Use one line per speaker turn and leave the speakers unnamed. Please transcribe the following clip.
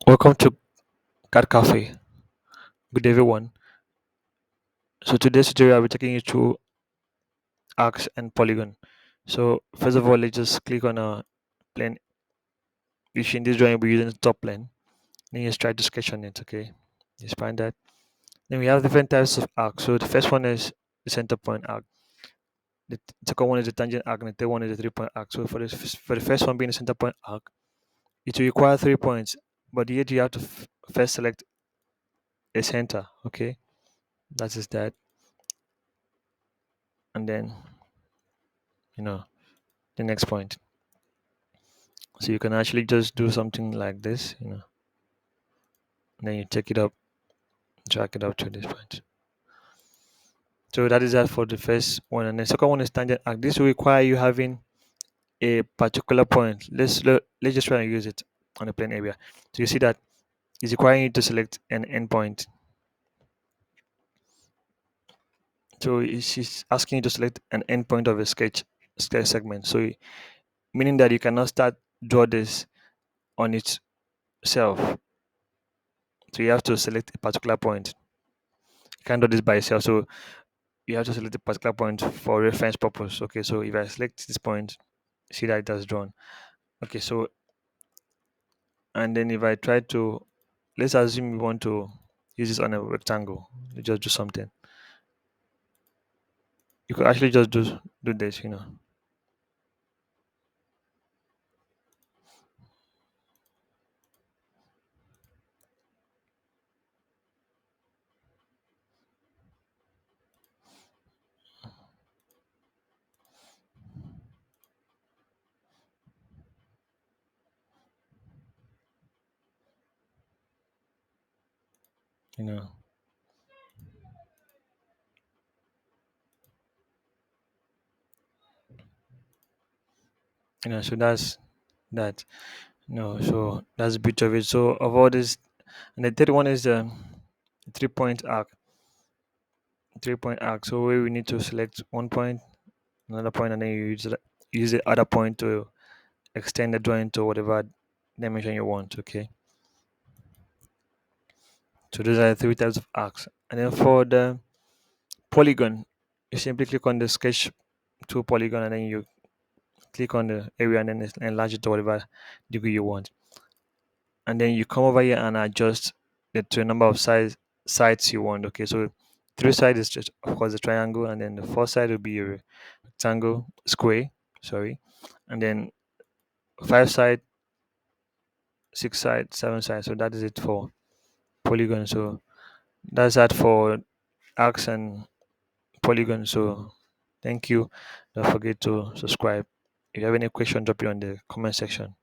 Welcome to Cad-Cafe. Good day, everyone. So today's tutorial, I'll be taking you through arcs and polygon. So first of all, let's just click on a plane. Which in this drawing, we're using the top plane. Then you just try to sketch on it. Okay, just find that. Then we have different types of arcs. So the first one is the center point arc. The second one is the tangent arc, and the third one is the 3 point arc. So for the first one being the center point arc, it will require 3 points, but yet you have to first select a center. Okay, that is that, and then you know the next point. So you can actually just do something like this, and then you take it up, drag it up to this point. So that is that for the first one, and the second one is tangent arc. This will require you having a particular point. Let's just try and use it on a plane area. So you see that it's requiring you to select an endpoint. So it's asking you to select an endpoint of a sketch segment. So meaning that you cannot start draw this on itself. So you have to select a particular point. You can't do this by yourself. So you have to select a particular point for reference purpose. Okay, so if I select this point, see that it has drawn. Okay, so and then if I try to, let's assume we want to use this on a rectangle. You just do something. You could actually just do this. You know, so that's that. So that's the beauty of it. So of all this, and the third one is the 3 point arc. 3 point arc. So where we need to select one point, another point, and then you use the other point to extend the drawing to whatever dimension you want. Okay, so those are the three types of arcs. And then for the polygon, you simply click on the sketch to polygon, and then you click on the area and then enlarge it to whatever degree you want. And then you come over here and adjust the to a number of sides you want. Okay, so three sides is just of course the triangle, and then the fourth side will be a rectangle, square, sorry, and then five side, six side, seven side. So that is it for polygon. So that's that for arcs and polygon. So thank you. Don't forget to subscribe. If you have any question, drop it on the comment section.